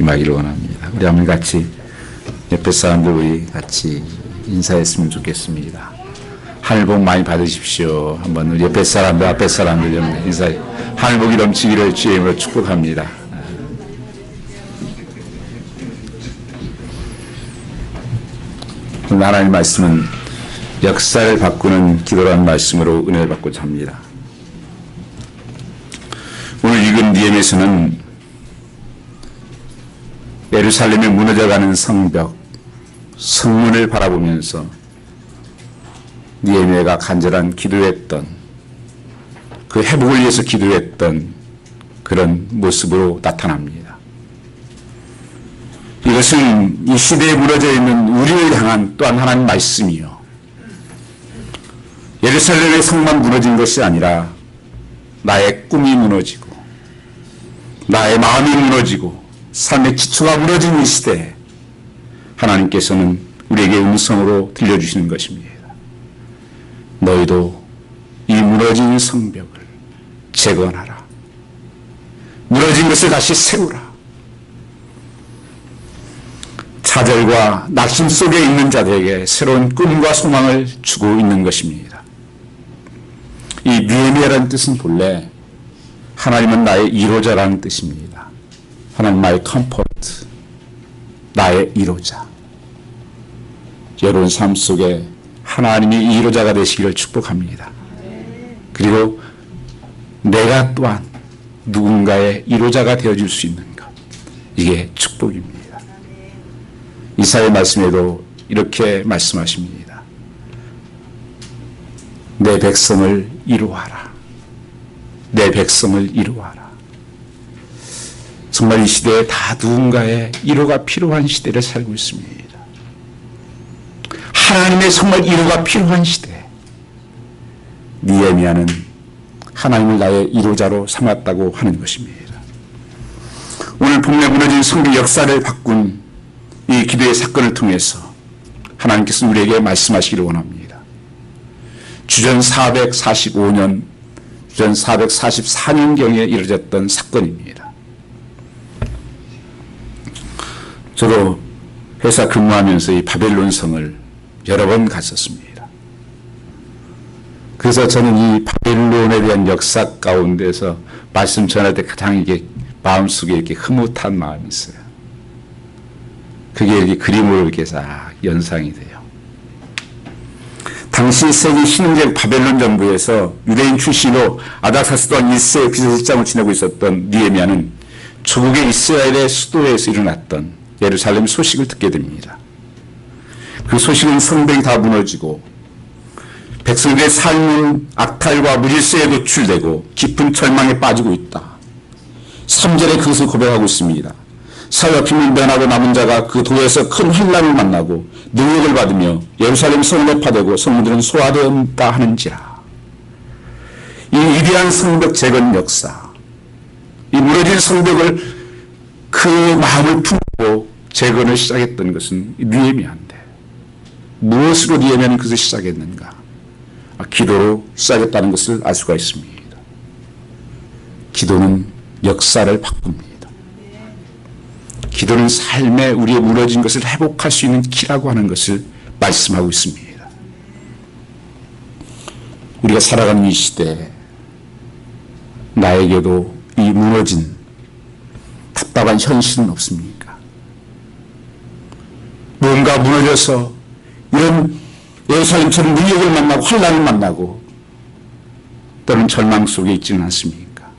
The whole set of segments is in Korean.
임하기를 원합니다. 우리 한번 같이 옆에 사람들 우리 같이 인사했으면 좋겠습니다. 하늘 복 많이 받으십시오. 한번 우리 옆에 사람들, 앞에 사람들 인사해. 하늘 복이 넘치기를 주의 이름으로 축복합니다. 오늘 하나님 말씀은 역사를 바꾸는 기도라는 말씀으로 은혜를 받고자 합니다. 오늘 읽은 니에미야서는 예루살렘에 무너져가는 성벽, 성문을 바라보면서 니에미야가 간절한 기도했던, 그 회복을 위해서 기도했던 그런 모습으로 나타납니다. 이것은 이 시대에 무너져 있는 우리를 향한 또한 하나님 말씀이요, 예루살렘의 성만 무너진 것이 아니라 나의 꿈이 무너지고 나의 마음이 무너지고 삶의 기초가 무너진 이 시대에 하나님께서는 우리에게 음성으로 들려주시는 것입니다. 너희도 이 무너진 성벽을 재건하라. 무너진 것을 다시 세우라. 좌절과 낙심 속에 있는 자들에게 새로운 꿈과 소망을 주고 있는 것입니다. 이 니에미야라는 뜻은 본래 하나님은 나의 이로자라는 뜻입니다. 하나님 나의 컴포트, 나의 이로자. 여러분 삶 속에 하나님이 이로자가 되시기를 축복합니다. 그리고 내가 또한 누군가의 이로자가 되어줄 수 있는 것, 이게 축복입니다. 이사야 말씀에도 이렇게 말씀하십니다. 내 백성을 이루어라. 내 백성을 이루어라. 정말 이 시대에 다 누군가의 이루가 필요한 시대를 살고 있습니다. 하나님의 정말 이루가 필요한 시대. 니에미야는 하나님을 나의 이루자로 삼았다고 하는 것입니다. 오늘 본문에 무너진 성경 역사를 바꾼 이 기도의 사건을 통해서 하나님께서 우리에게 말씀하시기를 원합니다. 주전 445년, 주전 444년경에 이루어졌던 사건입니다. 저도 회사 근무하면서 이 바벨론 성을 여러 번 갔었습니다. 그래서 저는 이 바벨론에 대한 역사 가운데서 말씀 전할 때 가장 이게 마음속에 이렇게 흐뭇한 마음이 있어요. 그게 이렇게 그림으로 이렇게 싹 연상이 돼요. 당시 세계 신흥적 바벨론 정부에서 유대인 출신으로 아닥사스 또한 1세 비서실장을 지내고 있었던 니에미야는 조국의 이스라엘의 수도에서 일어났던 예루살렘 소식을 듣게 됩니다. 그 소식은 성벽이 다 무너지고 백성들의 삶은 악탈과 무질서에 노출되고 깊은 절망에 빠지고 있다. 3절에 그것을 고백하고 있습니다. 사로잡힘을 면하고 남은 자가 그 도에서 큰 환난을 만나고 능력을 받으며 예루살렘 성을 파되고 성문들은 소화되었다 하는지라. 이 위대한 성벽 재건 역사, 이 무너진 성벽을 그 마음을 품고 재건을 시작했던 것은 니에미야인데, 무엇으로 니에미야는 그것을 시작했는가? 기도로 시작했다는 것을 알 수가 있습니다. 기도는 역사를 바꿉니다. 기도는 삶에 우리의 무너진 것을 회복할 수 있는 키라고 하는 것을 말씀하고 있습니다. 우리가 살아가는 이 시대에 나에게도 이 무너진 답답한 현실은 없습니까? 뭔가 무너져서 이런 예루살렘처럼 능력을 만나고 환난을 만나고 또는 절망 속에 있지는 않습니까?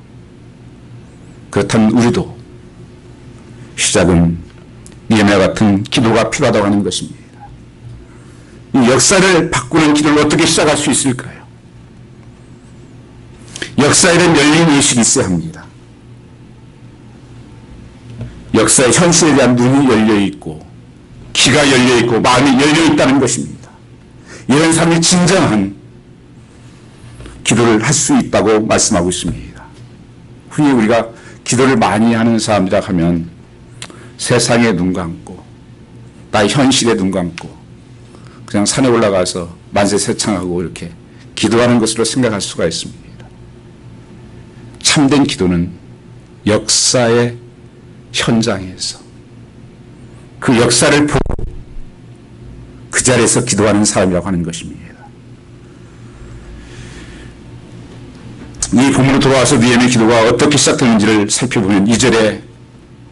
그렇다면 우리도 시작은 니에미야 같은 기도가 필요하다고 하는 것입니다. 이 역사를 바꾸는 기도를 어떻게 시작할 수 있을까요? 역사에 대한 열린 의식이 있어야 합니다. 역사의 현실에 대한 눈이 열려있고 귀가 열려있고 마음이 열려있다는 것입니다. 이런 사람이 진정한 기도를 할 수 있다고 말씀하고 있습니다. 흔히 우리가 기도를 많이 하는 사람이라 하면 세상에 눈 감고 나의 현실에 눈 감고 그냥 산에 올라가서 만세 세창하고 이렇게 기도하는 것으로 생각할 수가 있습니다. 참된 기도는 역사의 현장에서 그 역사를 보고 그 자리에서 기도하는 사람이라고 하는 것입니다. 이 본문으로 돌아와서 느헤미야의 기도가 어떻게 시작되는지를 살펴보면 2절에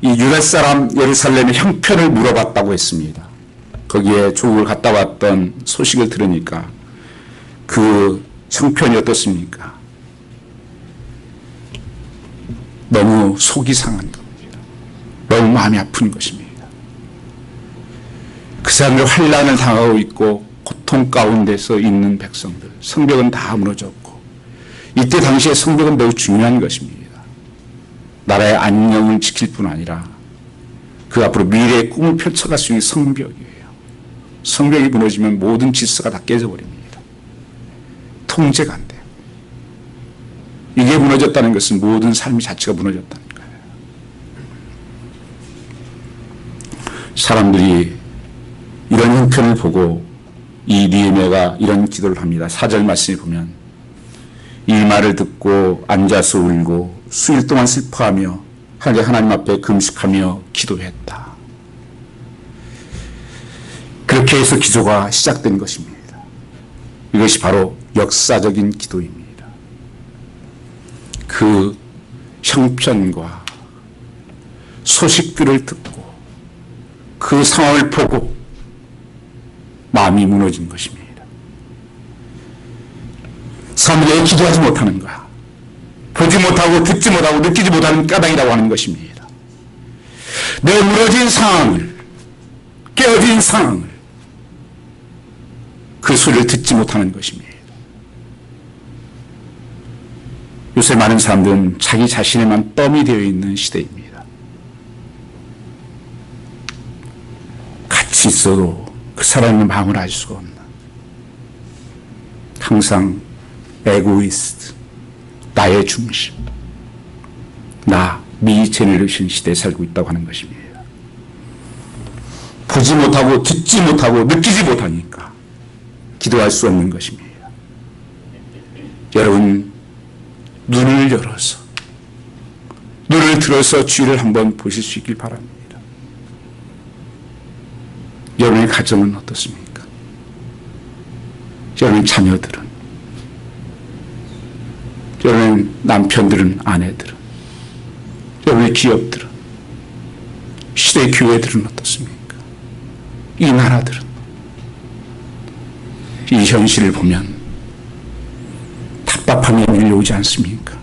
이 유다 사람 예루살렘의 형편을 물어봤다고 했습니다. 거기에 조국을 갔다 왔던 소식을 들으니까 그 형편이 어떻습니까? 너무 속이 상한 겁니다. 너무 마음이 아픈 것입니다. 그 사람들 환난을 당하고 있고 고통 가운데서 있는 백성들, 성벽은 다 무너졌고 이때 당시에 성벽은 매우 중요한 것입니다. 나라의 안녕을 지킬 뿐 아니라 그 앞으로 미래의 꿈을 펼쳐갈 수 있는 성벽이에요. 성벽이 무너지면 모든 질서가 다 깨져버립니다. 통제가 안 돼요. 이게 무너졌다는 것은 모든 삶의 자체가 무너졌다는 거예요. 사람들이 이런 형편을 보고 이 느헤미야가 이런 기도를 합니다. 4절 말씀에 보면 이 말을 듣고 앉아서 울고 수일 동안 슬퍼하며 하나님 앞에 금식하며 기도했다. 그렇게 해서 기도가 시작된 것입니다. 이것이 바로 역사적인 기도입니다. 그 형편과 소식들을 듣고 그 상황을 보고 마음이 무너진 것입니다. 사람들이 왜 기도하지 못하는 거야? 보지 못하고 듣지 못하고 느끼지 못하는 까닭이라고 하는 것입니다. 내 무너진 상황을, 깨어진 상황을, 그 소리를 듣지 못하는 것입니다. 요새 많은 사람들은 자기 자신에만 덤이 되어 있는 시대입니다. 같이 있어도 그 사람의 마음을 알 수가 없는, 항상 에고이스트, 나의 중심, 미 제네레이션 시대에 살고 있다고 하는 것입니다. 보지 못하고 듣지 못하고 느끼지 못하니까 기도할 수 없는 것입니다. 여러분, 눈을 열어서, 눈을 들어서 주의를 한번 보실 수 있길 바랍니다. 여러분의 가정은 어떻습니까? 여러분의 자녀들은, 여러분의 남편들은, 아내들은, 여러분의 기업들은, 시대 교회들은 어떻습니까? 이 나라들은, 이 현실을 보면 답답함이 밀려오지 않습니까?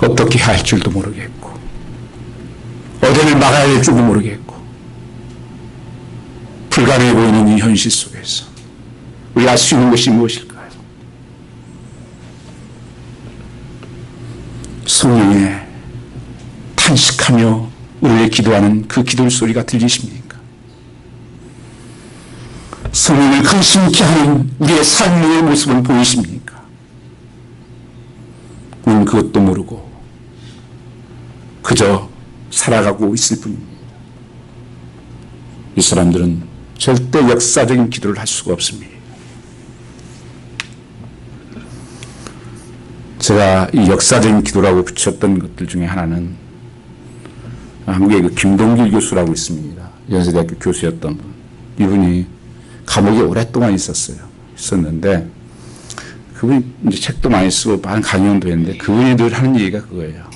어떻게 해야 할 줄도 모르겠고, 어디를 막아야 할 줄도 모르겠고, 불가능해 보이는 이 현실 속에서 우리 알 수 있는 것이 무엇일까요? 성령에 탄식하며 우리의 기도하는 그 기도 소리가 들리십니까? 성령을 근심케 하는 우리의 삶의 모습을 보이십니까? 우리는 그것도 모르고 그저 살아가고 있을 뿐입니다. 이 사람들은 절대 역사적인 기도를 할 수가 없습니다. 제가 이 역사적인 기도라고 붙였던 것들 중에 하나는 한국의 그 김동길 교수라고 있습니다. 연세대학교 교수였던 분. 이분이 감옥에 오랫동안 있었는데 그분이 이제 책도 많이 쓰고 많은 강연도 했는데 그분이 늘 하는 얘기가 그거예요.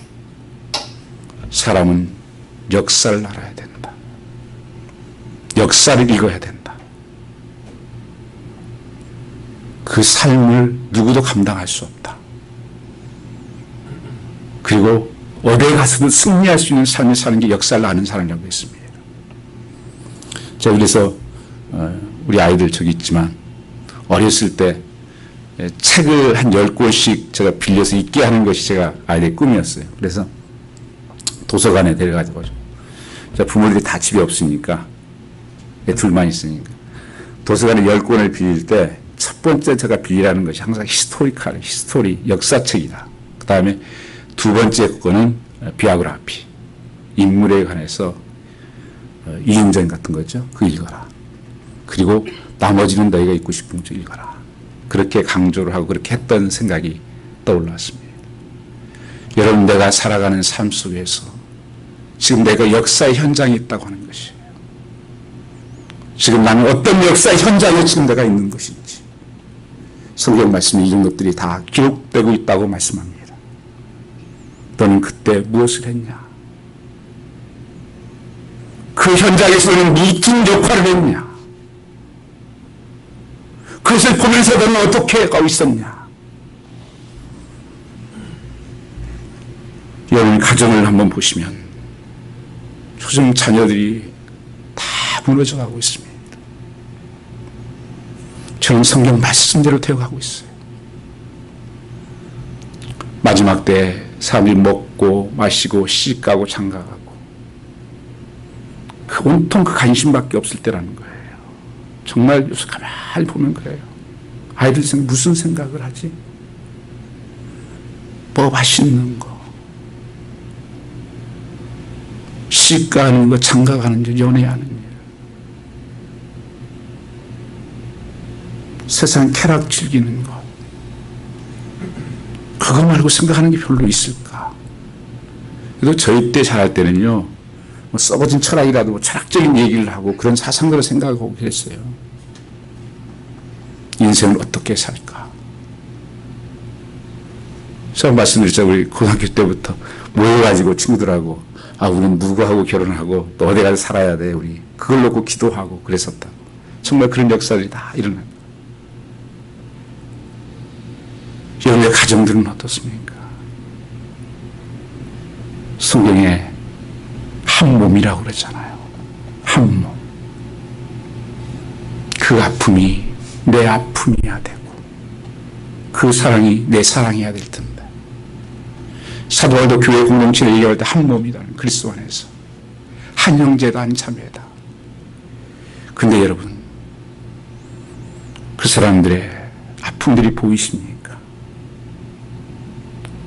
사람은 역사를 알아야 된다. 역사를 읽어야 된다. 그 삶을 누구도 감당할 수 없다. 그리고 어디에 가서든 승리할 수 있는 삶을 사는 게 역사를 아는 사람이라고 했습니다. 제가 그래서 우리 아이들 저기 있지만 어렸을 때 책을 한 10권씩 제가 빌려서 읽게 하는 것이 제가 아이들의 꿈이었어요. 그래서 도서관에 데려가지고 부모들이 다 집에 없으니까 둘만 있으니까 도서관에 10권을 빌릴 때 첫 번째 제가 빌리라는 것이 항상 히스토리, 역사책이다. 그 다음에 두 번째 거는 비오그래피, 인물에 관해서 이인전 같은 거죠. 그거 읽어라. 그리고 나머지는 너희가 읽고 싶은 거 읽어라. 그렇게 강조를 하고 그렇게 했던 생각이 떠올랐습니다. 여러분, 내가 살아가는 삶 속에서 지금 내가 역사의 현장에 있다고 하는 것이에요. 지금 나는 어떤 역사의 현장에 지금 내가 있는 것인지 성경 말씀에 이런 것들이 다 기록되고 있다고 말씀합니다. 너는 그때 무엇을 했냐? 그 현장에서는 무슨 역할을 했냐? 그것을 보면서 너는 어떻게 가고 있었냐? 여러분 가정을 한번 보시면 요즘 자녀들이 다 무너져가고 있습니다. 저는 성경 말씀대로 되어가고 있어요. 마지막 때 사람들이 먹고 마시고 시집가고 장가가고 온통 그 관심밖에 없을 때라는 거예요. 정말 요새 가만히 보면 그래요. 아이들 무슨 생각을 하지? 뭐 맛있는 거, 시집가는 거, 장가가는 거, 연애하는 일, 세상 쾌락 즐기는 거, 그거 말고 생각하는 게 별로 있을까? 그래도 저희 때 자랄 때는요, 뭐 썩어진 철학이라도 뭐 철학적인 얘기를 하고 그런 사상들을 생각하고 그랬어요. 인생을 어떻게 살까? 제가 말씀드렸죠. 우리 고등학교 때부터 모여가지고 친구들하고 우리는 누구하고 결혼하고 또 어디 가서 살아야 돼. 우리 그걸 놓고 기도하고 그랬었다. 정말 그런 역사들이 다 일어납니다. 여러분의 가정들은 어떻습니까? 성경에 한 몸이라고 그랬잖아요. 한 몸. 그 아픔이 내 아픔이어야 되고 그 사랑이 내 사랑이어야 될 텐데 사도 바울도 교회 공동체를 얘기할 때 한 몸이라는 그리스도 안에서 한 형제다 한 자매다. 근데 여러분 그 사람들의 아픔들이 보이십니까?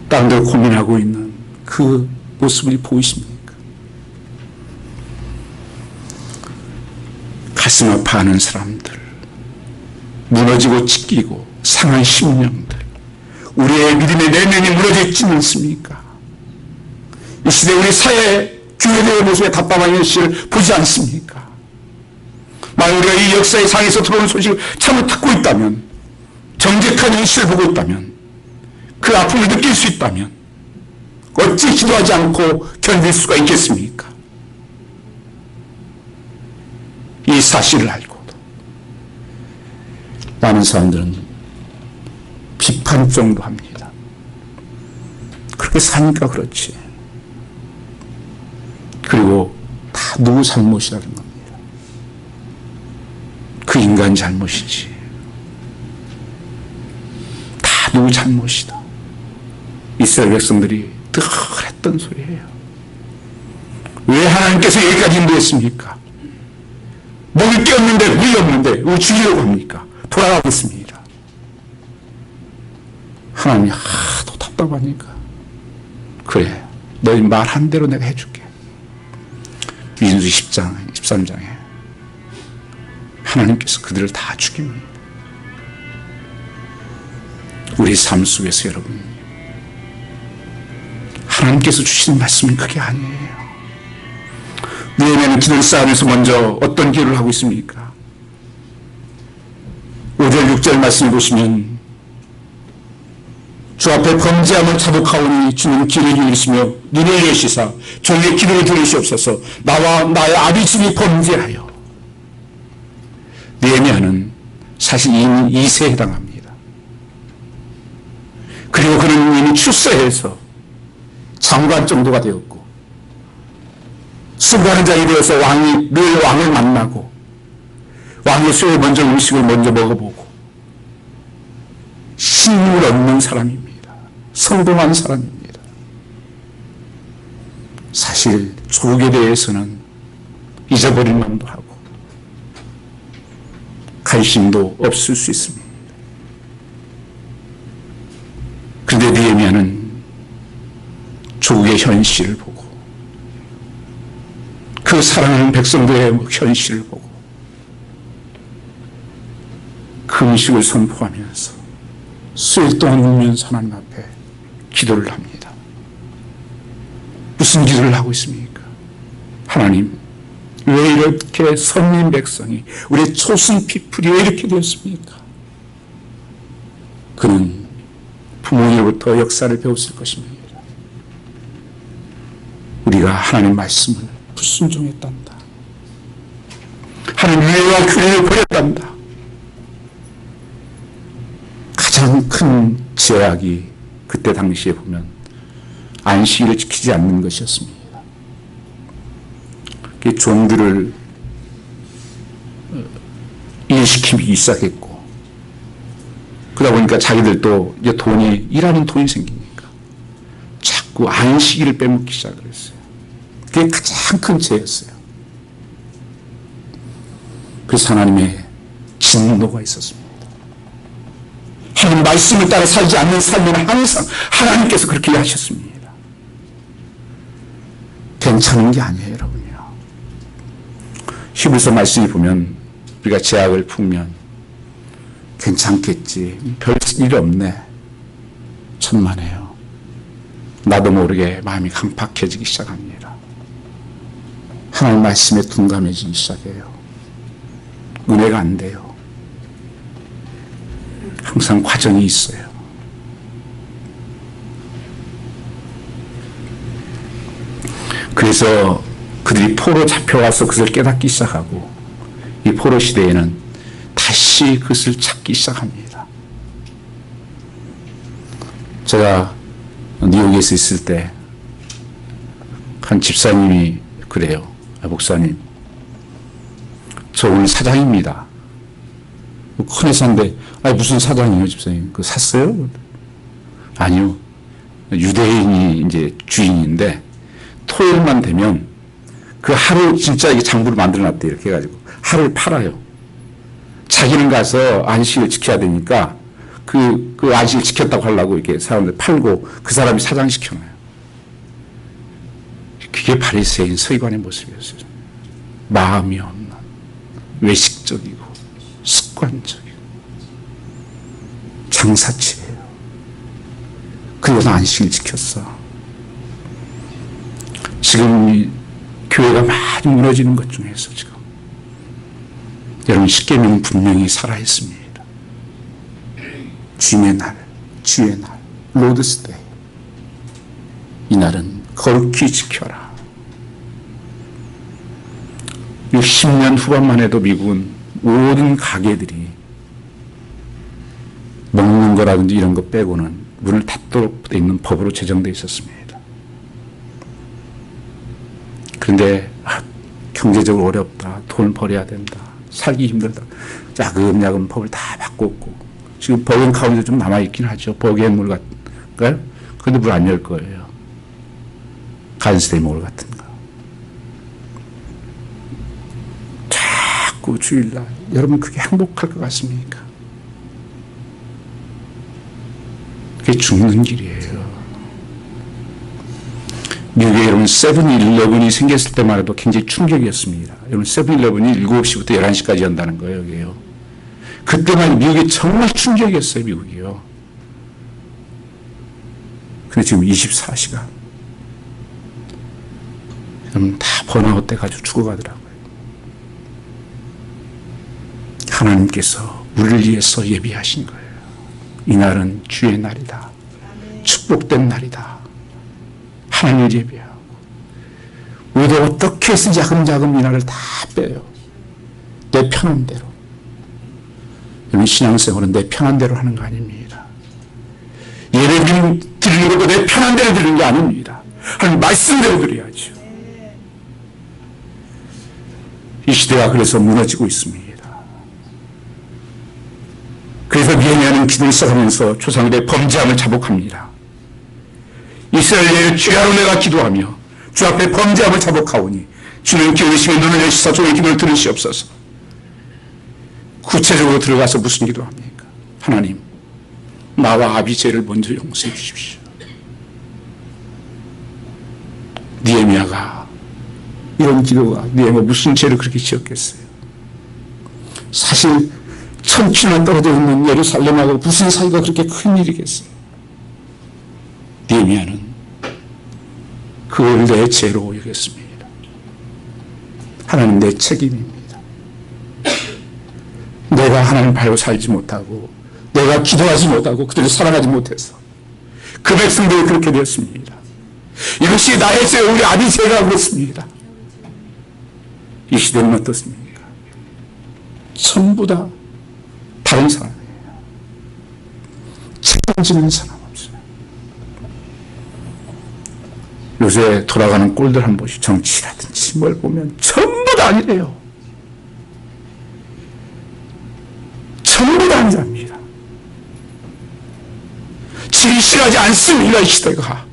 다른 데로 고민하고 있는 그 모습이 보이십니까? 가슴 아파하는 사람들, 무너지고 찢기고 상한 심령들, 우리의 믿음의 내면이 무너져 있지 않습니까? 이 시대 우리 사회 교회의 모습에 답답한 현실을 보지 않습니까? 만약 우리가 이 역사의 상에서 들어온 소식을 참을 듣고 있다면, 정직한 현실을 보고 있다면, 그 아픔을 느낄 수 있다면 어찌 기도하지 않고 견딜 수가 있겠습니까? 이 사실을 알고도 많은 사람들은 비판 정도 합니다. 그렇게 사니까 그렇지. 그리고 다 누구 잘못이라는 겁니다. 그 인간 잘못이지. 다 누구 잘못이다. 이스라엘 백성들이 늘 했던 소리예요. 왜 하나님께서 여기까지 인도했습니까? 먹을 게 없는데, 물이 없는데, 왜 죽이려고 합니까? 돌아가겠습니다. 하나님이 하도 답답하니까, 그래, 너희 말한 대로 내가 해줄게. 민수 10장, 13장에 하나님께서 그들을 다 죽입니다. 우리 삶 속에서 여러분, 하나님께서 주시는 말씀은 그게 아니에요. 느헤미야는 기도를 쌓으면서 먼저 어떤 기도를 하고 있습니까? 5절 6절 말씀을 보시면 주 앞에 범죄함을 자복하오니 주는 길을 열리시며 눈을 여시사 저희의 기도를 들으시옵소서. 나와 나의 아비집이 범죄하여. 느헤미야는 사실 이미 2세에 해당합니다. 그리고 그는 이미 출세해서 장관 정도가 되었고 수고하는 자에 되어서 왕이 늘 왕을 만나고 왕의 수에 먼저 음식을 먼저 먹어보고 신임을 얻는 사람입니다. 성공한 사람입니다. 사실 조국에 대해서는 잊어버릴 만도 하고 관심도 없을 수 있습니다. 그런데 느헤미야는 조국의 현실을 보고 그 사랑하는 백성들의 현실을 보고 금식을 선포하면서 수일 동안 울면서 하나님 앞에 기도를 합니다. 무슨 기도를 하고 있습니까? 하나님, 왜 이렇게 선민 백성이, 우리 초승 피플이 왜 이렇게 되었습니까? 그는 부모님으로부터 역사를 배웠을 것입니다. 우리가 하나님 말씀을 불순종했단다. 하나님 위와 규례를 버렸단다. 가장 큰 제약이 그때 당시에 보면 안식일을 지키지 않는 것이었습니다. 종들을 일시키기 시작했고, 그러다 보니까 자기들도 이제 일하는 돈이 생기니까 자꾸 안식일을 빼먹기 시작을 했어요. 그게 가장 큰 죄였어요. 그래서 하나님의 진노가 있었습니다. 하나님 말씀을 따라 살지 않는 삶은 항상 하나님께서 그렇게 하셨습니다. 괜찮은 게 아니에요, 여러분요. 히브리서 말씀이 보면 우리가 죄악을 품면 괜찮겠지, 별 일이 없네, 천만에요. 나도 모르게 마음이 강팍해지기 시작합니다. 하나님 말씀에 둔감해지기 시작해요. 은혜가 안 돼요. 항상 과정이 있어요. 그래서 그들이 포로 잡혀와서 그것을 깨닫기 시작하고, 이 포로 시대에는 다시 그것을 찾기 시작합니다. 제가 뉴욕에서 있을 때 한 집사님이 그래요. 목사님, 저 오늘 사장입니다. 큰 회사인데, 무슨 사장이에요, 집사님? 그거 샀어요? 아니요. 유대인이 이제 주인인데, 토요일만 되면 그 하루 진짜 이게 장부를 만들어 놨대, 이렇게 해가지고. 하루를 팔아요. 자기는 가서 안식을 지켜야 되니까 그 안식을 지켰다고 하려고 이렇게 사람들 팔고 그 사람이 사장시켜놔요. 그게 바리새인 서기관의 모습이었어요. 마음이 없는, 외식적이고 습관적이고 장사치예요. 그래서 안식을 지켰어. 지금 이 교회가 많이 무너지는 것 중에서 지금 여러분, 십계명은 분명히 살아있습니다. 주님의 날, 주의 날, 로드스데이, 이 날은 거룩히 지켜라. 60년 후반만 해도 미국은 모든 가게들이 먹는 거라든지 이런 거 빼고는 문을 닫도록 돼 있는 법으로 제정되어 있었습니다. 그런데 경제적으로 어렵다, 돈을 벌어야 된다, 살기 힘들다, 야금야금 법을 다 바꿨고, 지금 버겐 카운티도 좀 남아있긴 하죠. 버겐 몰 같은 거. 그런데 문 안 열 거예요. 간스데이 몰 같은 거. 자꾸 주일날, 여러분 그게 행복할 것 같습니까? 그게 죽는 길이에요. 미국에 여러분 세븐일레븐이 생겼을 때만 해도 굉장히 충격이었습니다. 여러분 세븐일레븐이 7시부터 11시까지 한다는 거예요, 여기요. 그때만 미국이 정말 충격이었어요, 미국이요. 근데 지금 24시간. 여러분 다 번아웃 돼가지고 죽어가더라고요. 하나님께서 우리를 위해서 예비하신 거예요. 이 날은 주의 날이다. 축복된 날이다. 하나님을 예비하고, 우리도 어떻게 해서 자금자금 이 날을 다 빼요. 내 편한 대로. 여러분, 신앙생활은 내 편한 대로 하는 거 아닙니다. 예배드리는 것도 내 편한 대로 드리는 게 아닙니다. 하나님 말씀대로 드려야죠. 이 시대가 그래서 무너지고 있습니다. 그래서 니에미야는 기도를 시작하면서 조상들의 범죄함을 자복합니다. 이스라엘의 죄하로 내가 기도하며 주 앞에 범죄함을 자복하오니 주는 기울이시며 눈을 여시사 종의 기도를 들으시옵소서. 구체적으로 들어가서 무슨 기도합니까? 하나님, 나와 아비 죄를 먼저 용서해 주십시오. 니에미야가 이런 기도가, 니에미야 무슨 죄를 그렇게 지었겠어요? 사실 1000km 떨어져 있는 예루살렘하고 무슨 사이가 그렇게 큰 일이겠어요? 니에미야는 그걸 내 죄로 여겼습니다. 하나님, 내 책임입니다. 내가 하나님 바로 살지 못하고 내가 기도하지 못하고 그들을 사랑하지 못해서 그 백성들이 그렇게 되었습니다. 이것이 나의 죄, 우리 아비 죄가 그렇습니다. 이 시대는 어떻습니까? 전부 다 다른 사람이에요. 책임지는 사람 없어요. 요새 돌아가는 꼴들 한 번씩 정치라든지 뭘 보면 전부 다 아니래요. 전부 다 아니랍니다. 진실하지 않습니다. 이 시대가.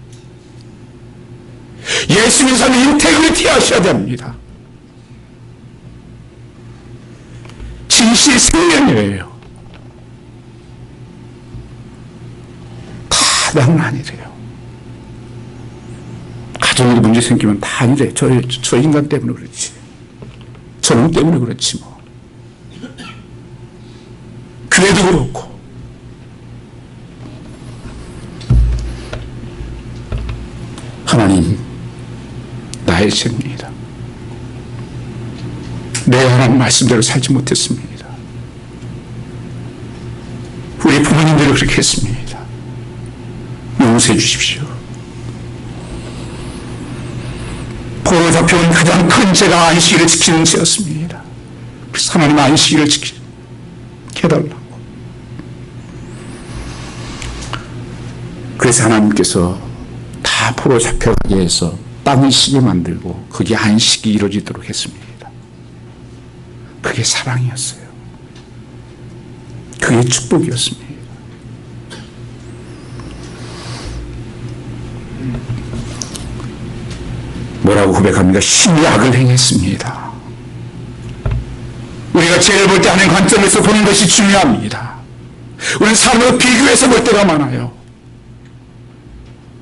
예수 믿는 사람이 인테그리티 하셔야 됩니다. 진실 생명이에요. 다는 아니래요. 가정에 문제 생기면 다 아니래. 저 인간 때문에 그렇지. 저놈 때문에 그렇지 뭐. 그래도 그렇고. 하나님, 나의 죄입니다. 내 하나님 말씀대로 살지 못했습니다. 우리 부모님들이 그렇게 했습니다. 용서해 주십시오. 포로 잡혀온 가장 큰 죄가 안식일을 지키는 죄였습니다. 그래서 하나님 안식일을 지키게 해달라고. 그래서 하나님께서 다 포로 잡혀가게 해서 땅을 쉬게 만들고 거기에 안식이 이루어지도록 했습니다. 그게 사랑이었어요. 그게 축복이었습니다. 뭐라고 고백합니까? 심히 악을 행했습니다. 우리가 죄를 볼 때 하는 관점에서 보는 것이 중요합니다. 우리는 사람을 비교해서 볼 때가 많아요.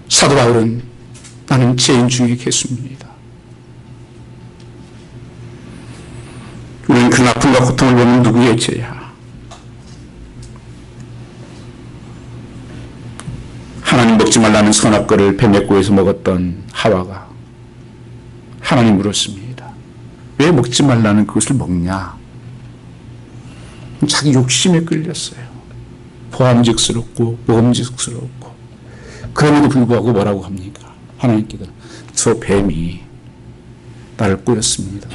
사도 바울은 나는 죄인 중에 개수입니다. 우리는 그 아픔과 고통을 보는 누구의 죄야? 하나님 먹지 말라는 선악과를 뱀의 에서 먹었던 하와가 하나님 물었습니다. 왜 먹지 말라는 그것을 먹냐? 자기 욕심에 끌렸어요. 보암직스럽고 먹음직스럽고. 그럼에도 불구하고 뭐라고 합니까? 하나님께서 저 뱀이 나를 꼬였습니다.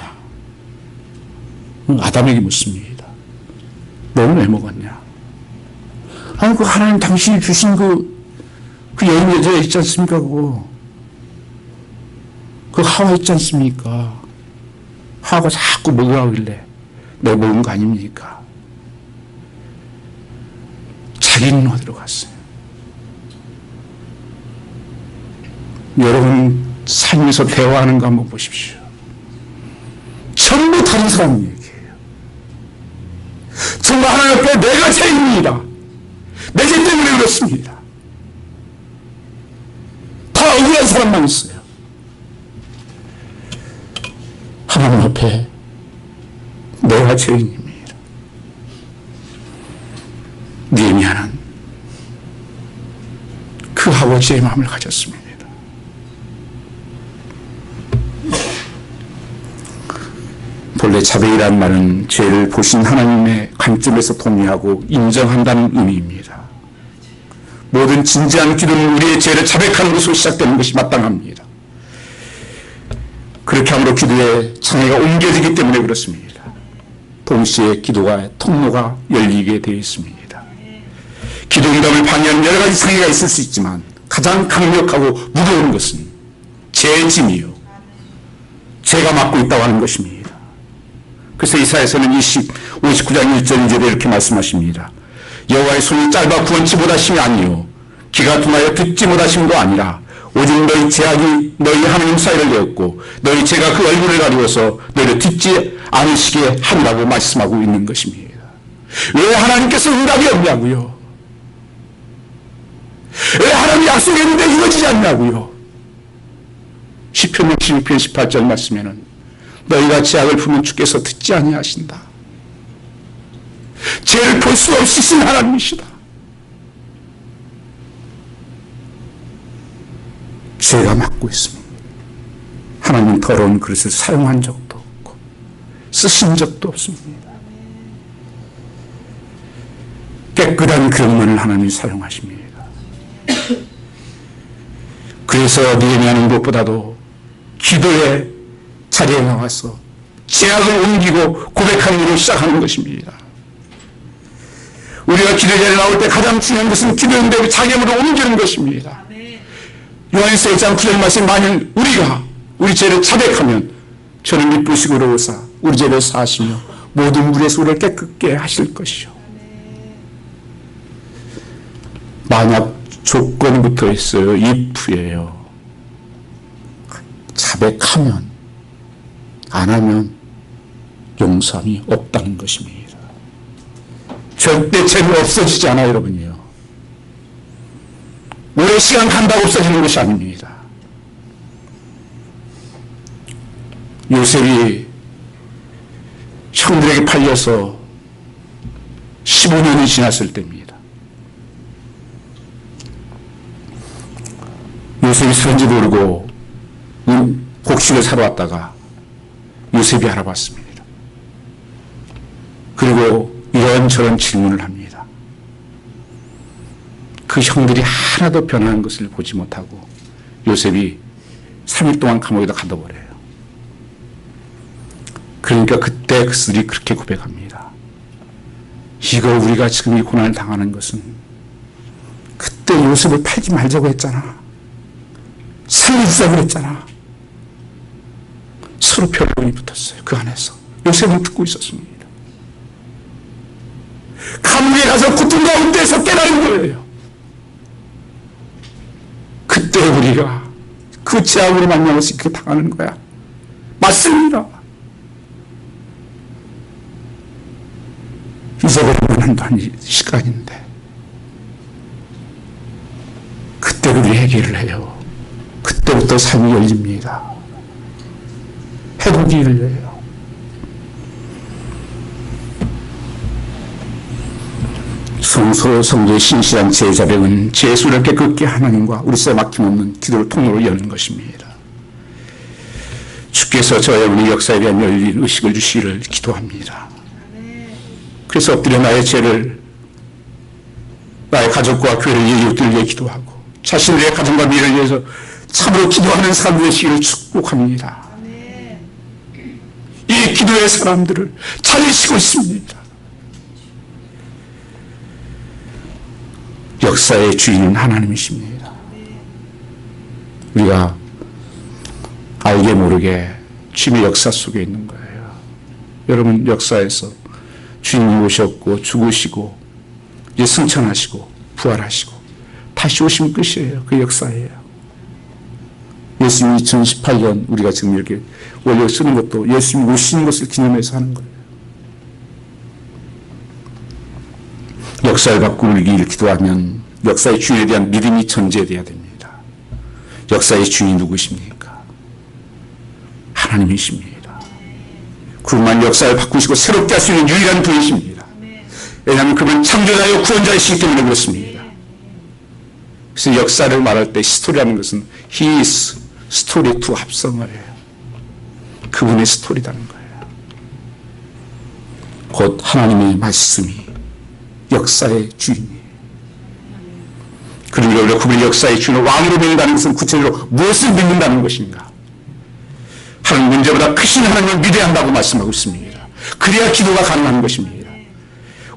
아담에게 묻습니다. 너는 왜 먹었냐? 아니, 그 하나님 당신이 주신 그 여인 여자 있지 않습니까? 그 하와 있지 않습니까? 하와가 자꾸 먹으라고 하길래 내가 먹은 거 아닙니까? 자기는 어디로 갔어요? 여러분 살면서 대화하는 거 한번 보십시오. 전부 다른 사람 얘기예요. 정말 하나님 앞에 내가 죄입니다. 내 죄 때문에 그렇습니다. 다 억울한 사람만 있어요. 하나님 앞에 내가 죄인입니다. 느헤미야는 그 아버지의 마음을 가졌습니다. 본래 자백이란 말은 죄를 보신 하나님의 관점에서 동의하고 인정한다는 의미입니다. 모든 진지한 기도는 우리의 죄를 자백하는 것으로 시작되는 것이 마땅합니다. 그렇게 함으로 기도의 창해가 옮겨지기 때문에 그렇습니다. 동시에 기도가 통로가 열리게 되어 있습니다. 기도 응답을 방해하는 여러 가지 상해가 있을 수 있지만 가장 강력하고 무거운 것은 죄의 짐이요, 죄가 맡고 있다고 하는 것입니다. 그래서 이사야서는 59장 1절 2절에 이렇게 말씀하십니다. 여호와의 손이 짧아 구원치 못하심이 아니요 귀가 둔하여 듣지 못하심도 아니라 오직 너희 죄악이 너희 하나님 사이를 내었고 너희 죄가 그 얼굴을 가리워서 너희를 듣지 않으시게 한다고 말씀하고 있는 것입니다. 왜 하나님께서 응답이 없냐고요? 왜 하나님 약속했는데 이루어지지 않냐고요? 시편 66편 18절 말씀에는 너희가 죄악을 품은 주께서 듣지 아니하신다. 죄를 볼 수 없으신 하나님이시다. 죄가 맡고 있습니다. 하나님은 더러운 그릇을 사용한 적도 없고 쓰신 적도 없습니다. 깨끗한 그릇만을 하나님이 사용하십니다. 그래서 느헤미야는 무엇보다도 기도의 자리에 나와서 죄악을 옮기고 고백하는 일을 시작하는 것입니다. 우리가 기도 자리에 나올 때 가장 중요한 것은 기도인데 장애물을 옮기는 것입니다. 요한일서 1장 9절 말씀, 만일 우리가 우리 죄를 자백하면 저는 미쁘시고 의로우사 우리 죄를 사하시며 모든 물에서 우리를 깨끗게 하실 것이요. 만약 조건이 붙어 있어요. if예요. 자백하면, 안 하면 용서함이 없다는 것입니다. 절대 죄는 없어지지 않아요, 여러분이요. 오래 시간 간다고 없어지는 것이 아닙니다. 요셉이 형들에게 팔려서 15년이 지났을 때입니다. 요셉이 서른지 모르고 곡식을 사러 왔다가 요셉이 알아봤습니다. 그리고 이런저런 질문을 합니다. 그 형들이 하나도 변하는 것을 보지 못하고 요셉이 3일 동안 감옥에다 가둬버려요. 그러니까 그때 그들이 그렇게 고백합니다. 이거 우리가 지금 이 고난을 당하는 것은 그때 요셉을 팔지 말자고 했잖아. 살리자고 했잖아. 서로 변론이 붙었어요. 그 안에서. 요셉은 듣고 있었습니다. 감옥에 가서 고통 가운데서 깨달은 거예요. 그때 우리가 그 죄악으로 만나서 이렇게 당하는 거야. 맞습니다. 잊어버리면 한 시간인데 그때 우리 해결을 해요. 그때부터 삶이 열립니다. 회복이 열려요. 성소 성도의 신실한 제자백은 죄수를 깨끗게 하나님과 우리서 막힘없는 기도를 통로로 여는 것입니다. 주께서 저의 우리 역사에 대한 열린 의식을 주시기를 기도합니다. 그래서 엎드려 나의 죄를, 나의 가족과 교회를 위해 이웃들을 위해 기도하고 자신들의 가정과 미래를 위해서 참으로 기도하는 사람들의 시기를 축복합니다. 이 기도의 사람들을 살리시고 있습니다. 역사의 주인은 하나님이십니다. 우리가 알게 모르게 주님의 역사 속에 있는 거예요. 여러분, 역사에서 주님이 오셨고 죽으시고 이제 승천하시고 부활하시고 다시 오시면 끝이에요. 그 역사예요. 예수님 2018년 우리가 지금 이렇게 올려 쓰는 것도 예수님 오신 것을 기념해서 하는 거예요. 역사를 바꾸길 기도하면 역사의 주인에 대한 믿음이 전제되어야 됩니다. 역사의 주인이 누구십니까? 하나님이십니다. 그분만 역사를 바꾸시고 새롭게 할 수 있는 유일한 분이십니다. 왜냐하면 그분은 창조자요 구원자이시기 때문에 그렇습니다. 그래서 역사를 말할 때 스토리라는 것은 He is story to 합성어예요. 그분의 스토리라는 거예요. 곧 하나님의 말씀이 역사의 주인이에요. 그러니까 우리가 그분의 역사의 주인을 왕으로 믿는다는 것은 구체적으로 무엇을 믿는다는 것인가? 하나님 문제보다 크신 하나님을 믿어야 한다고 말씀하고 있습니다. 그래야 기도가 가능한 것입니다.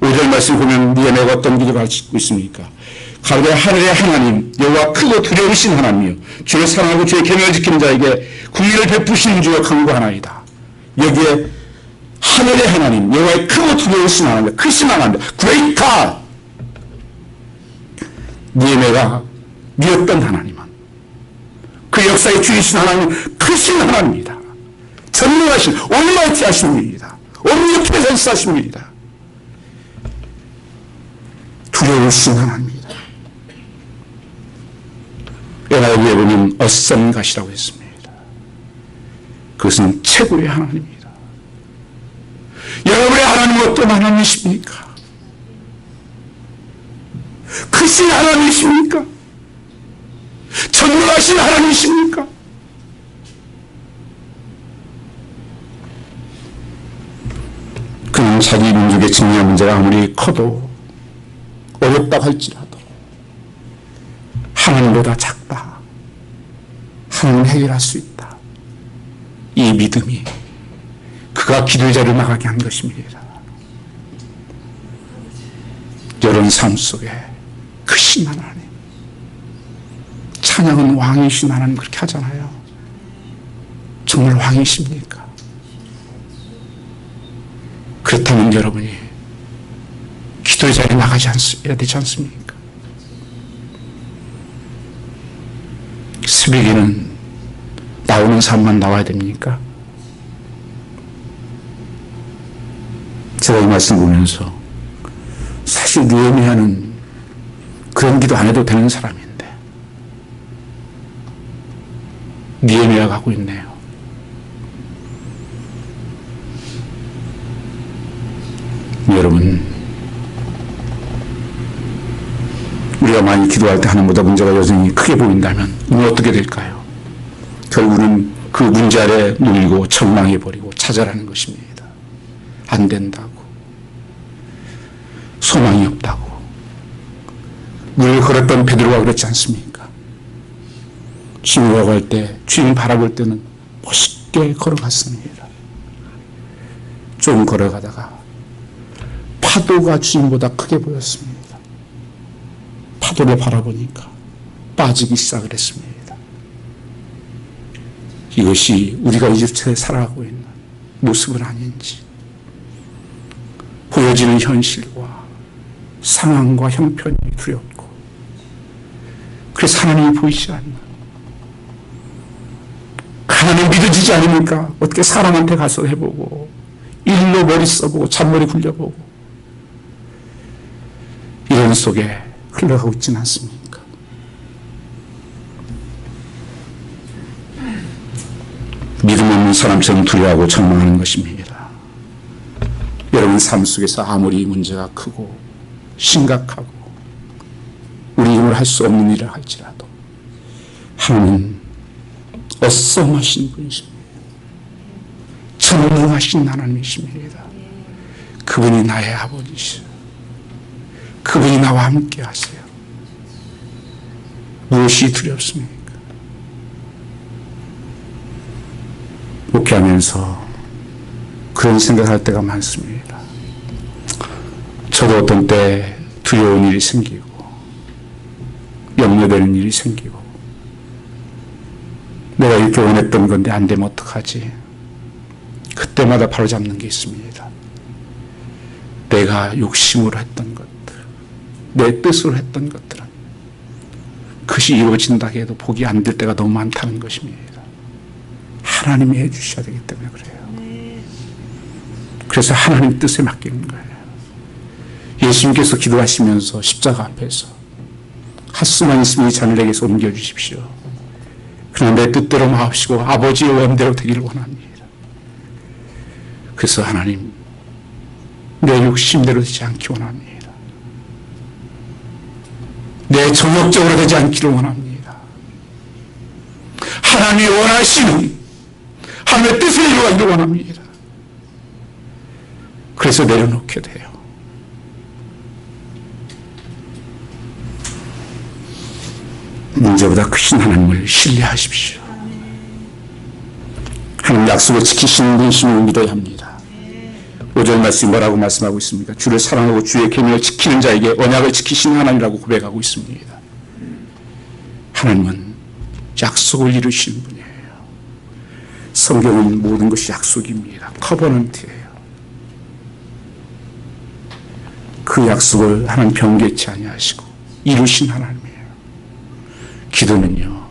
5절 말씀 보면 니에메가 어떤 기도를 하고 있습니까? 가로되 하늘의 하나님 여호와 크고 두려우신 하나님이요 주의 사랑하고 주의 계명을 지키는 자에게 국리를 베푸시는 주여 강구하나이다. 여기에 하늘의 하나님 여호와의 크고 두려우신 하나님, 크신 하나님, Great God. 니에메가 믿었던 하나님은 그 역사의 주이신 하나님, 크신 하나님입니다. 전능하신 올마이티 하십니다. omnipresence 하십니다. 두려우신 하나님입니다. 여호와의 보면 어썸갓이라고 했습니다. 그것은 최고의 하나님입니다. 여러분의 하나님은 어떤 하나님이십니까? 크신 하나님이십니까? 전능하신 하나님이십니까? 자기 민족의 직면한 문제가 아무리 커도 어렵다고 할지라도 하나님보다 작다. 하나님 해결할 수 있다. 이 믿음이 그가 기도의 자리로 나가게 한 것입니다. 여러분 삶 속에 크신 하나님, 찬양은 왕이신 하나님 그렇게 하잖아요. 정말 왕이십니까? 그렇다면 여러분이 기도의 자리에 나가야 되지 않습니까? 새벽에는 나오는 사람만 나와야 됩니까? 제가 이 말씀 보면서 사실 느헤미야는 그런 기도 안 해도 되는 사람인데 느헤미야가 하고 있네요. 여러분, 우리가 많이 기도할 때 하나님보다 문제가 여전히 크게 보인다면 어떻게 될까요? 결국은 그 문제 아래 눌리고 절망해버리고 좌절하는 것입니다. 안 된다고, 소망이 없다고. 물 걸었던 베드로가 그렇지 않습니까? 주님과 갈 때, 주님 바라볼 때는 멋있게 걸어갔습니다. 좀 걸어가다가 파도가 주님보다 크게 보였습니다. 파도를 바라보니까 빠지기 시작을 했습니다. 이것이 우리가 이집트에 살아가고 있는 모습은 아닌지, 보여지는 현실과 상황과 형편이 두렵고, 그래서 하나님이 보이지 않나. 하나님 믿어지지 않으니까 어떻게 사람한테 가서 해보고, 일로 머리 써보고, 잔머리 굴려보고, 이런 속에 흘러가고 있지는 않습니까? 믿음 없는 사람처럼 두려워하고 절망하는 것입니다. 여러분 삶 속에서 아무리 문제가 크고 심각하고 우리 힘으로 할 수 없는 일을 할지라도 하나님은 어썸하신 분이십니다. 전능하신 하나님이십니다. 그분이 나의 아버지시오. 그분이 나와 함께 하세요. 무엇이 두렵습니까? 목회하면서 그런 생각할 때가 많습니다. 저도 어떤 때 두려운 일이 생기고 염려되는 일이 생기고 내가 이렇게 원했던 건데 안 되면 어떡하지? 그때마다 바로잡는 게 있습니다. 내가 욕심으로 했던 것들, 내 뜻으로 했던 것들은 그것이 이루어진다 해도 복이 안 될 때가 너무 많다는 것입니다. 하나님이 해주셔야 되기 때문에 그래요. 그래서 하나님 뜻에 맡기는 거예요. 예수님께서 기도하시면서 십자가 앞에서 할 수만 있으면 이 자녀에게서 옮겨주십시오. 그러나 내 뜻대로 마옵시고 아버지의 원대로 되기를 원합니다. 그래서 하나님, 내 욕심대로 되지 않기 원합니다. 내 정욕적으로 되지 않기를 원합니다. 하나님이 원하시는 하나님의 뜻을 이루어가기를 원합니다. 그래서 내려놓게 돼요. 문제보다 크신 하나님을 신뢰하십시오. 하나님 약속을 지키시는 분이심을 믿어야 합니다. 5절 말씀이 뭐라고 말씀하고 있습니까? 주를 사랑하고 주의 계명을 지키는 자에게 언약을 지키시는 하나님이라고 고백하고 있습니다. 하나님은 약속을 이루시는 분이에요. 성경은 모든 것이 약속입니다. 커버넌트예요. 그 약속을 하나님 변개치 아니하시고 이루신 하나님이에요. 기도는요,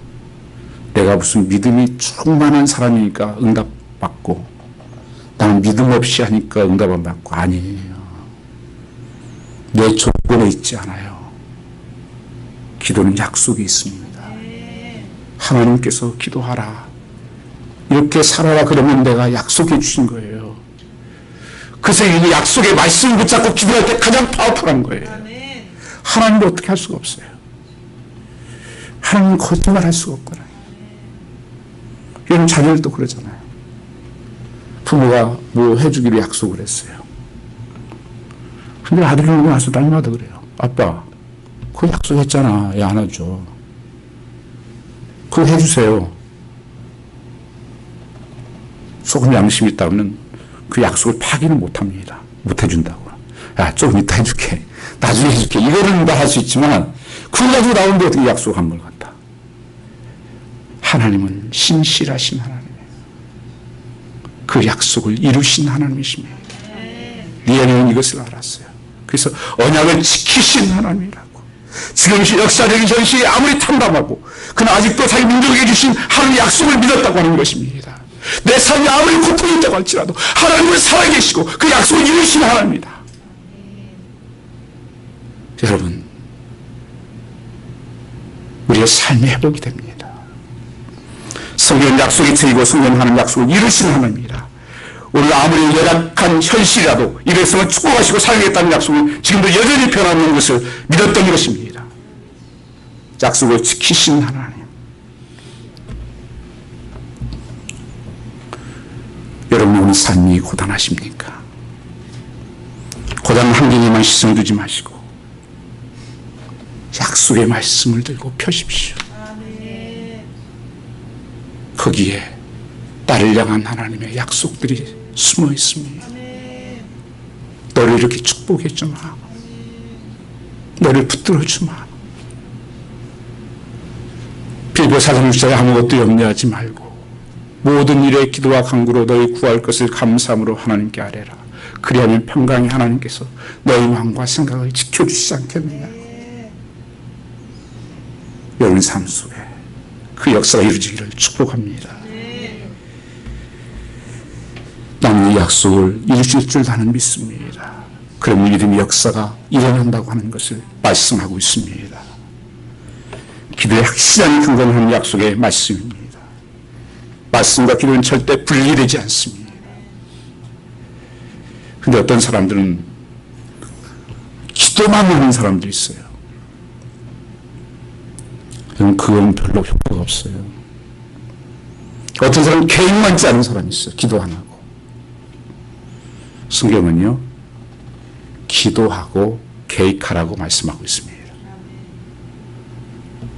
내가 무슨 믿음이 충만한 사람이니까 응답받고 나는 믿음 없이 하니까 응답 안 받고, 아니에요. 내 조건에 있지 않아요. 기도는 약속이 있습니다. 하나님께서 기도하라, 이렇게 살아라 그러면 내가 약속해 주신 거예요. 그래서 이 약속의 말씀을 붙잡고 기도할 때 가장 파워풀한 거예요. 하나님도 어떻게 할 수가 없어요. 하나님은 거짓말 할 수가 없거든요. 여러분 자녀들도 그러잖아요. 부모가 뭐 해주기로 약속을 했어요. 근데 아들이 오고 나서 딸마다 그래요. 아빠, 그거 약속했잖아. 왜 안 해줘? 그거 해주세요. 조금 양심이 있다면 그 약속을 파기는 못합니다. 못 해준다고. 야, 조금 이따 해줄게. 나중에 해줄게. 이거는 다 할 수 있지만 그걸 가지고 나오는데 어떻게 약속한 걸 갖다. 하나님은 신실하신 하나님이에요. 그 약속을 이루신 하나님이십니다. 니에미는 이것을 알았어요. 그래서 언약을 지키신 하나님이라고. 지금 역사적인 현실이 아무리 탐담하고 그는 아직도 자기 민족에게 주신 하나님의 약속을 믿었다고 하는 것입니다. 내 삶이 아무리 고통이 있다고 할지라도 하나님은 살아계시고 그 약속을 이루신 하나님입니다. 여러분, 우리의 삶이 회복이 됩니다. 성경 약속이 틀리고 성경 하나님 약속을 이루시는 하나님입니다. 오늘 아무리 열악한 현실이라도 이래서는 축복하시고 사용했다는 약속을 지금도 여전히 변하는 것을 믿었던 것입니다. 약속을 지키신 하나님. 여러분, 오늘 삶이 고단하십니까? 고단한 환경에만 시선 두지 마시고 약속의 말씀을 들고 펴십시오. 거기에 나를 향한 하나님의 약속들이 숨어 있습니다. 너를 이렇게 축복해 주마. 너를 붙들어 주마. 빌보 4장 6절에 아무것도 염려하지 말고 모든 일에 기도와 간구로 너희 구할 것을 감사함으로 하나님께 아뢰라. 그리하면 평강의 하나님께서 너희 마음과 생각을 지켜주시지 않겠느냐. 여러분 삶 속에 그 역사가 이루어지기를 축복합니다. 나는 이 약속을 이루실 줄 나는 믿습니다. 그럼 믿음의 역사가 일어난다고 하는 것을 말씀하고 있습니다. 기도의 확실한 근거는 하는 약속의 말씀입니다. 말씀과 기도는 절대 분리되지 않습니다. 그런데 어떤 사람들은 기도만 하는 사람들이 있어요. 그건 별로 효과가 없어요. 어떤 사람은 계획만 짜는 사람이 있어요. 기도 안 하고. 성경은요, 기도하고 계획하라고 말씀하고 있습니다.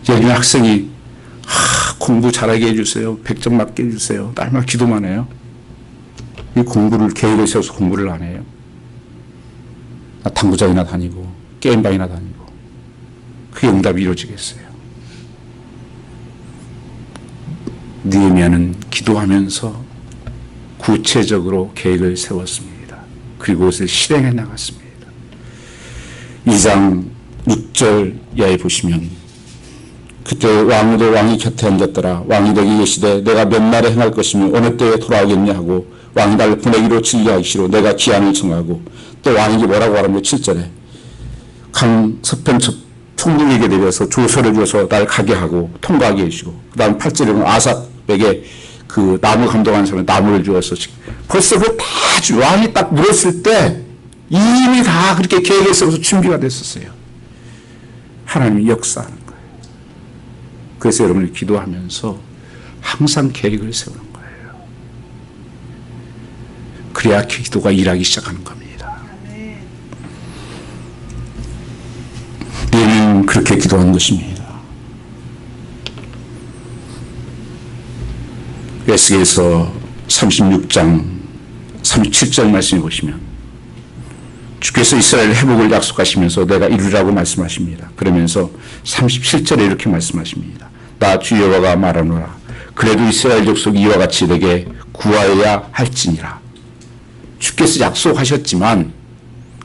여기 학생이 공부 잘하게 해주세요. 100점 맞게 해주세요. 날마다 기도만 해요. 이 공부를 계획을 세워서 공부를 안 해요. 당구장이나 다니고 게임방이나 다니고 그게 응답이 이루어지겠어요. 느헤미야는 기도하면서 구체적으로 계획을 세웠습니다. 그리고 그것을 실행해 나갔습니다. 2장 6절 이하에 보시면 그때 왕이 곁에 앉았더라. 왕이 내게 계시되 내가 몇 날에 행할 것이며 어느 때에 돌아오겠냐 하고 왕이 나를 보내기로 진리하시로 내가 기한을 정하고 또 왕이 뭐라고 하라며 7절에 강 서편 총독에게 내려서 조서를 줘서 날 가게 하고 통과하게 해주시고 그 다음 8절에는 아삽에게 그 나무 감독하는 사람에 나무를 주어서 벌써 그 다 왕이 딱 물었을 때 이미 다 그렇게 계획에 세워서 준비가 됐었어요. 하나님이 역사하는 거예요. 그래서 여러분이 기도하면서 항상 계획을 세우는 거예요. 그래야 기도가 일하기 시작하는 겁니다. 얘는 그렇게 기도한 것입니다. 에스겔서 36장 37절 말씀해 보시면 주께서 이스라엘 회복을 약속하시면서 내가 이루라고 말씀하십니다. 그러면서 37절에 이렇게 말씀하십니다. 나 주 여호와가 말하노라. 그래도 이스라엘 족속이 이와 같이 내게 구하여야 할지니라. 주께서 약속하셨지만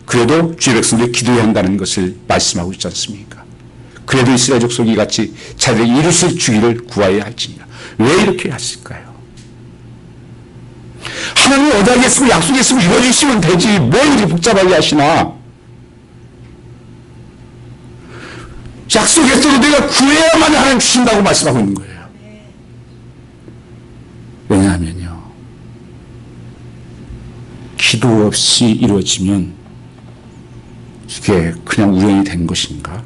그래도 주의 백성들이 기도해야 한다는 것을 말씀하고 있지 않습니까? 그래도 이스라엘 족속이 같이 자기에게 이루실 주기를 구하여야 할지니라. 왜 이렇게 하실까요? 하나님이 언약했으면 약속했으면 이루어주시면 되지 뭘 이렇게 복잡하게 하시나. 약속했어도 내가 구해야만 하나님 주신다고 말씀하고 있는 거예요. 왜냐하면요, 기도 없이 이루어지면 이게 그냥 우연이 된 것인가?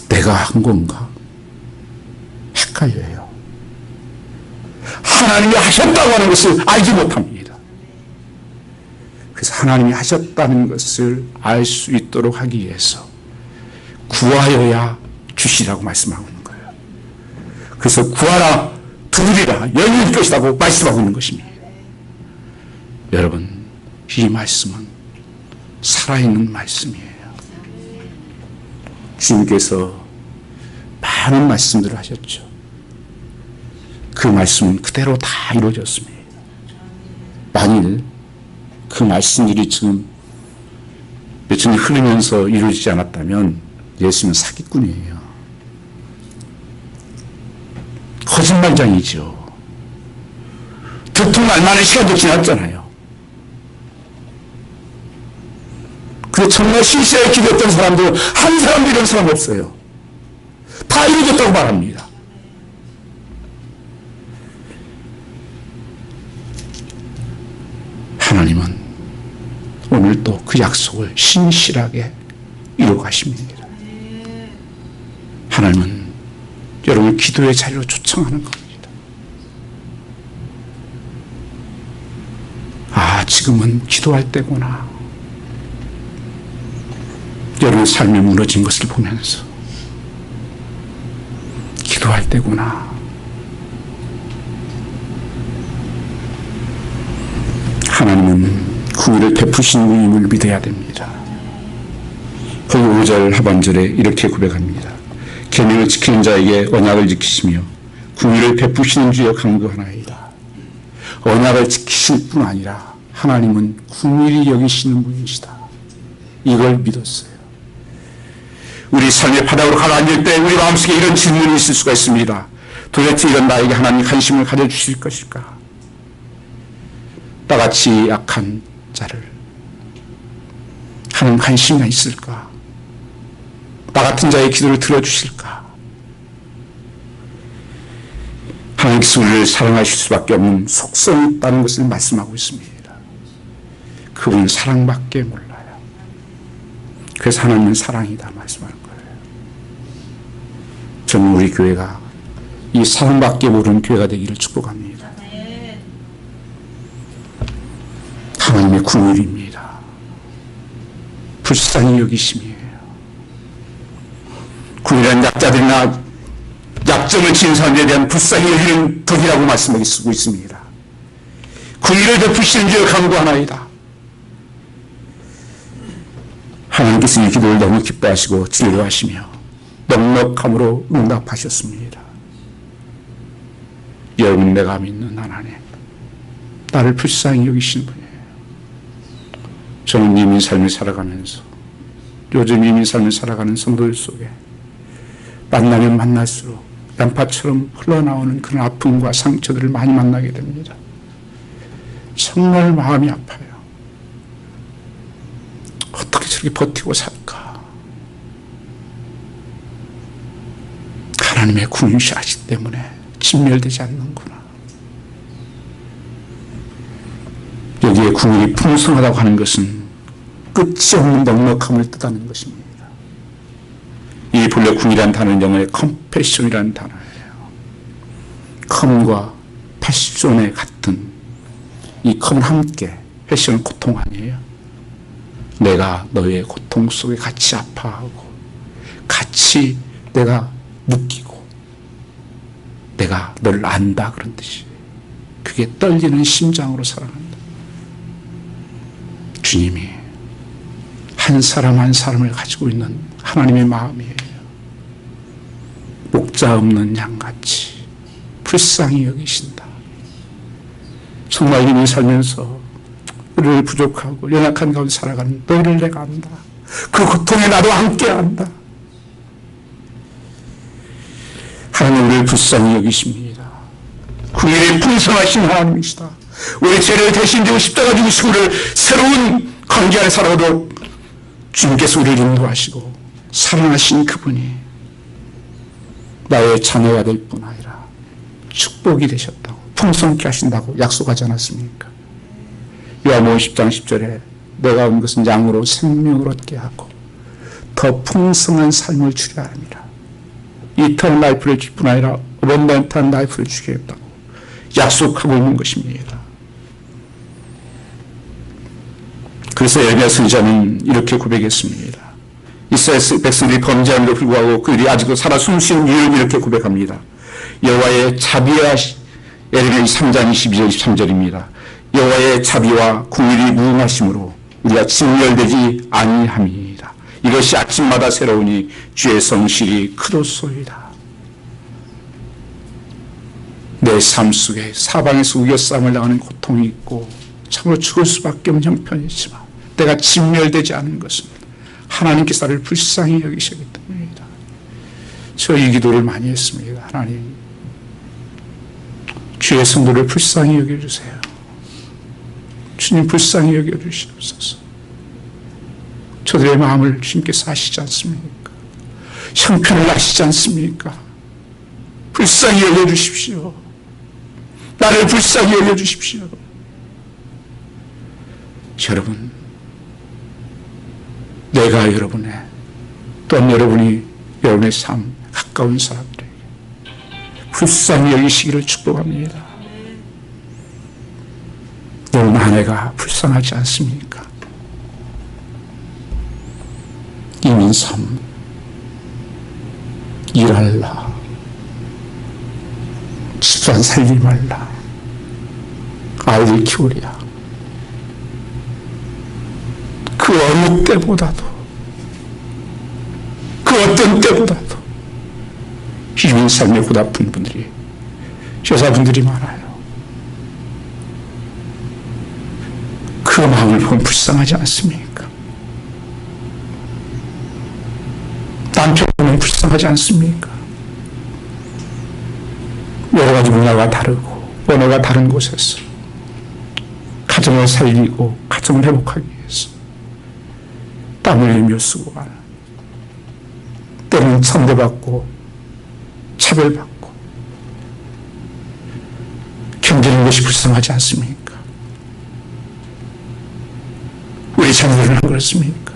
내가 한 건가? 헷갈려요. 하나님이 하셨다고 하는 것을 알지 못합니다. 그래서 그래서 하나님이 하셨다는 것을 알 수 있도록 하기 위해서 구하여야 주시라고 말씀하고 있는 거예요. 그래서 구하라 두드리라 열릴 것이라고 말씀하고 있는 것입니다. 여러분, 이 말씀은 살아있는 말씀이에요. 주님께서 많은 말씀들을 하셨죠. 그 말씀은 그대로 다 이루어졌습니다. 만일 그 말씀들이 지금 몇천이 흐르면서 이루어지지 않았다면 예수님은 사기꾼이에요. 거짓말장이죠. 듣고 얼마나 시간도 지났잖아요. 근데 정말 실시하게 기도했던 사람들 한 사람도 이런 사람 없어요. 다 이루어졌다고 말합니다. 하나님은 오늘도 그 약속을 신실하게 이루어가십니다. 하나님은 여러분을 기도의 자리로 초청하는 겁니다. 아, 지금은 기도할 때구나. 여러분 삶이 무너진 것을 보면서 기도할 때구나. 하나님은 구원을 베푸신 분임을 믿어야 됩니다. 거기 5절 하반절에 이렇게 고백합니다. 계명을 지키는 자에게 언약을 지키시며 구원을 베푸시는 주여 강구하나이다. 언약을 지키실 뿐 아니라 하나님은 궁일이 여기시는 분이시다. 이걸 믿었어요. 우리 삶의 바닥으로 가라앉을 때 우리 마음속에 이런 질문이 있을 수가 있습니다. 도대체 이런 나에게 하나님 관심을 가져주실 것일까? 나같이 약한 자를 하나님 관심이 있을까? 나 같은 자의 기도를 들어주실까? 하나님께서 우리를 사랑하실 수밖에 없는 속성이 있다는 것을 말씀하고 있습니다. 그분은 사랑밖에 몰라요. 그래서 하나님은 사랑이다 말씀하는 거예요. 저는 우리 교회가 이 사랑밖에 모르는 교회가 되기를 축복합니다. 하나님의 궁율입니다. 불쌍히 여기심이에요. 궁율한 약자들이나 약점을 지은 사람들에 대한 불쌍히 여기는 덕이라고 말씀을 쓰고 있습니다. 궁율을 베푸시는 주여 간구하나이다. 하나님께서 이 기도를 너무 기뻐하시고 즐거워하시며 넉넉함으로 응답하셨습니다. 여러분, 내가 믿는 하나님, 나를 불쌍히 여기시는 분이에요. 저는 이민 삶을 살아가면서 요즘 이민 삶을 살아가는 성도들 속에 만나면 만날수록 양파처럼 흘러나오는 그런 아픔과 상처들을 많이 만나게 됩니다. 정말 마음이 아파요. 어떻게 저렇게 버티고 살까? 하나님의 궁유시하시기 때문에 진멸되지 않는구나. 여기에 궁율이 풍성하다고 하는 것은 끝이 없는 넉넉함을 뜻하는 것입니다. 이 본래 궁이라는 단어는 영어의 컴패션이라는 단어예요. 컴과 패션의 같은 이 컴은 함께, 패션은 고통 아니에요. 내가 너의 고통 속에 같이 아파하고 같이 내가 느끼고 내가 너를 안다 그런 뜻이에요. 그게 떨리는 심장으로 사랑한다. 주님이 한 사람 한 사람을 가지고 있는 하나님의 마음이에요. 목자 없는 양같이 불쌍히 여기신다. 정말 이미 살면서 우리를 부족하고 연약한 가운데 살아가는 너를 내가 안다. 그 고통에 나도 함께 안다. 하나님 우리를 불쌍히 여기십니다. 궁일에 풍성하신 하나님이시다. 우리 죄를 대신 지고 십자가 죽으시고 우리를 새로운 관계 안에 살아가도록 주님께서 우리를 인도하시고 사랑하신 그분이 나의 자녀가 될 뿐 아니라 축복이 되셨다고 풍성케 하신다고 약속하지 않았습니까? 요한복음 10장 10절에 내가 온 것은 양으로 생명을 얻게 하고 더 풍성한 삶을 주려 함이라. 이터널 라이프를 줄 뿐 아니라 어번던트한 라이프를 주겠다고 약속하고 있는 것입니다. 그래서 예레미야 선지자는 이렇게 고백했습니다. 이스라엘 백성들이 범죄함에도 불구하고 그들이 아직도 살아 숨쉬는 이유를 이렇게 고백합니다. 여호와의 자비와 예레미야 3장 22절 23절입니다. 여호와의 자비와 긍휼이 무궁하심으로 우리가 진멸되지 아니함이니이다. 이것이 아침마다 새로우니 주의 성실이 크도소이다. 내 삶 속에 사방에서 우겨싸움을 당하는 고통이 있고 참으로 죽을 수밖에 없는 형편이지만 내가 진멸되지 않은 것은 하나님께서 나를 불쌍히 여기시기 때문입니다. 저 이 기도를 많이 했습니다. 하나님, 주의 성도를 불쌍히 여겨주세요. 주님 불쌍히 여겨주시옵소서. 저들의 마음을 주님께서 아시지 않습니까? 형편을 아시지 않습니까? 불쌍히 여겨주십시오. 나를 불쌍히 여겨주십시오. 여러분, 내가 여러분의 또한 여러분이 여러분의 삶 가까운 사람들에게 불쌍히 여기시기를 축복합니다. 여러분 아내가 불쌍하지 않습니까? 이민 3 일할라, 집안 살지 말라, 아이들 키우랴. 그 어느 때보다도, 그 어떤 때보다도 이민 삶에 고달픈 분들이, 여자분들이 많아요. 그 마음을 보면 불쌍하지 않습니까? 남편 보면 불쌍하지 않습니까? 여러 가지 문화가 다르고 언어가 다른 곳에서 가정을 살리고 가정을 회복하기 위해서 땀을 흘리며 수고하는, 때로는 천대받고 차별받고 견디는 것이 불쌍하지 않습니까? 우리 자녀들은 안 그렇습니까?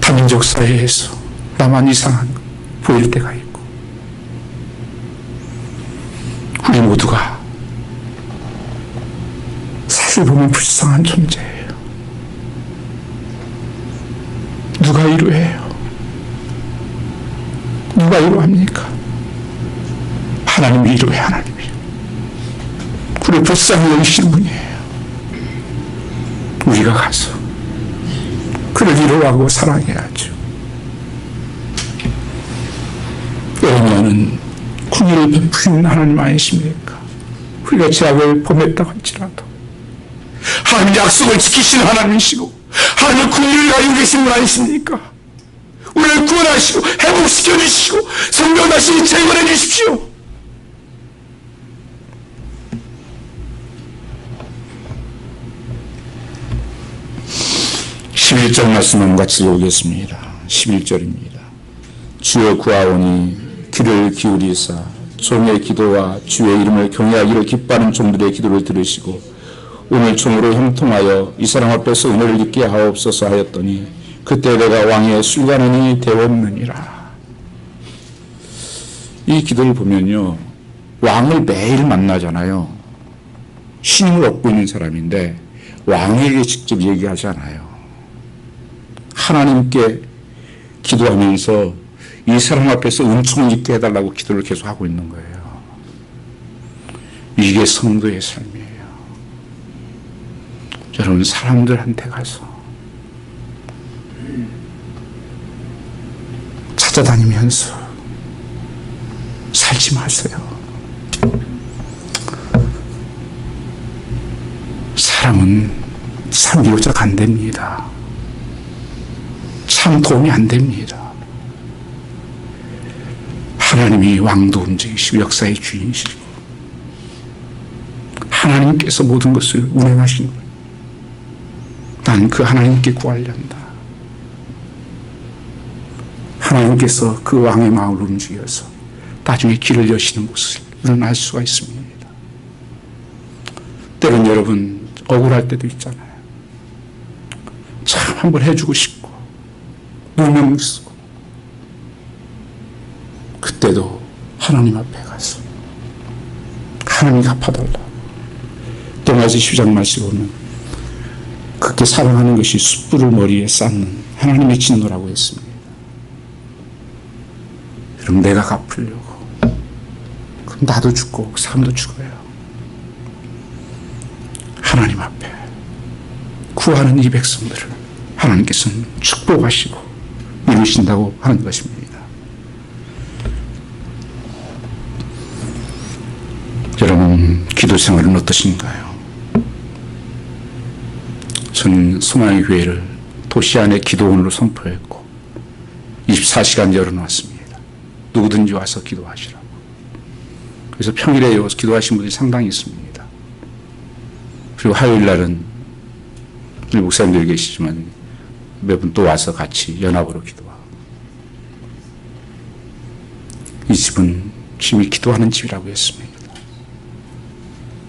다민족 사회에서 나만 이상한 거 보일 때가 있고, 우리 모두가 사실 보면 불쌍한 존재예요. 누가 위로해요? 누가 위로합니까? 하나님이 위로해. 하나님이 우리 불쌍히 여기시는 분이에요. 우리가 가서 그를 위로하고 사랑해야죠. 예레미야는 긍휼을 베푸시는 하나님 아니십니까? 우리가 죄악을 범했다고 할지라도 하나님 약속을 지키시는 하나님이시고 하나님의 긍휼을 가지고 계신 분 아니십니까? 우리를 구원하시고 회복시켜 주시고 성령하시니 재건해 주십시오. (11절) 말씀을 같이 읽겠습니다. 11절입니다. 주여 구하오니 귀를 기울이사 종의 기도와 주의 이름을 경외하기를 기뻐하는 종들의 기도를 들으시고 오늘 종으로 형통하여 이 사람 앞에서 은혜를 입게 하옵소서 하였더니 그때 내가 왕의 술관원이 되었느니라. 이 기도를 보면요, 왕을 매일 만나잖아요. 신임을 얻고 있는 사람인데 왕에게 직접 얘기하지 않아요. 하나님께 기도하면서 이 사람 앞에서 은총을 입게 해달라고 기도를 계속 하고 있는 거예요. 이게 성도의 삶이에요. 여러분, 사람들한테 가서 찾아다니면서 살지 마세요. 사람은 참 유로자가 안 됩니다. 참 도움이 안 됩니다. 하나님이 왕도 움직이시고 역사의 주인이시고 하나님께서 모든 것을 운행하신 거예요. 나는 그 하나님께 구하려한다. 하나님께서 그 왕의 마음을 움직여서 나중에 길을 여시는 것을 우리는 알 수가 있습니다. 때론 여러분 억울할 때도 있잖아요. 참 한번 해주고 싶고 누명 쓰고, 그때도 하나님 앞에 가서 하나님 갚아달라고, 또 로마서 10장 말씀으로는 그렇게 사랑하는 것이 숯불을 머리에 쌓는 하나님의 진노라고 했습니다. 여러분, 내가 갚으려고 그럼 나도 죽고 그 사람도 죽어요. 하나님 앞에 구하는 이 백성들을 하나님께서는 축복하시고 이루신다고 하는 것입니다. 여러분, 기도 생활은 어떠신가요? 저는 소망의 교회를 도시 안에 기도원으로 선포했고 24시간 열어놓았습니다. 누구든지 와서 기도하시라고. 그래서 평일에 와서 기도하신 분들이 상당히 있습니다. 그리고 화요일 날은 우리 목사님들이 계시지만 매번 또 와서 같이 연합으로 기도하고. 이 집은 주님이 기도하는 집이라고 했습니다.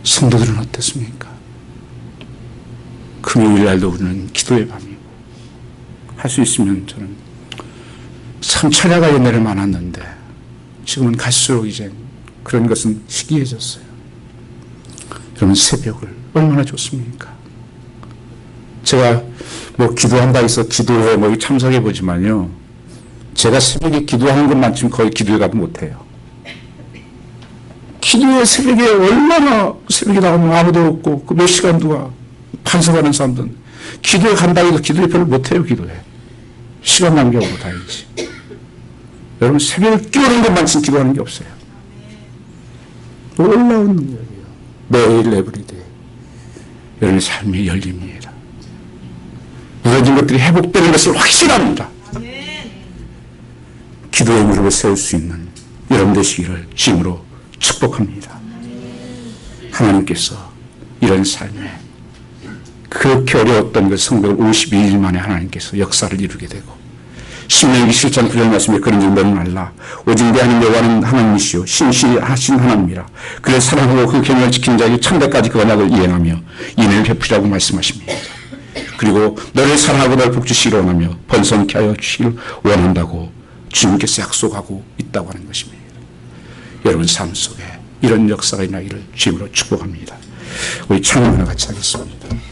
성도들은 어떻습니까? 금요일 날도 우리는 기도의 밤이고, 할 수 있으면 저는 참 찬야가 옛날에 많았는데 지금은 갈수록 이제 그런 것은 희귀해졌어요. 여러분, 새벽을 얼마나 좋습니까? 제가 뭐 기도한다 해서 기도회 뭐 참석해 보지만요, 제가 새벽에 기도하는 것만큼 거의 기도회 가도 못해요. 기도회 새벽에 얼마나 새벽에 나오면 아무도 없고 그 몇 시간 누가 반성하는 사람들은 기도회 간다 해도 기도회 별로 못해요. 기도회 시간 낭비하고 다니지. 여러분, 새벽에 끼우는 것만큼 기도하는 게 없어요. 놀라운 능력이에요. 매일 에브리데이 여러분의 삶이 열립니다. 무너진 것들이 회복되는 것을 확신합니다. 기도의 무릎을 세울 수 있는 여러분 되시기를 주님으로 축복합니다. 하나님께서 이런 삶에 그렇게 어려웠던 그 성도를 52일 만에 하나님께서 역사를 이루게 되고, 신명기 7장 9절 말씀에 그런 줄 너는 알라. 오직 내 하나님 여호와는 하나님이시요 신실하신 하나님이라. 그를 사랑하고 그 계명을 지킨 자에게 천대까지 그 언약을 이행하며 인을 베푸시라고 말씀하십니다. 그리고 너를 사랑하고 너를 복주시기를 원하며 번성케 하여 주시기를 원한다고 주님께서 약속하고 있다고 하는 것입니다. 여러분 삶 속에 이런 역사가 일어나기를 주님으로 축복합니다. 우리 찬양 하나 같이 하겠습니다.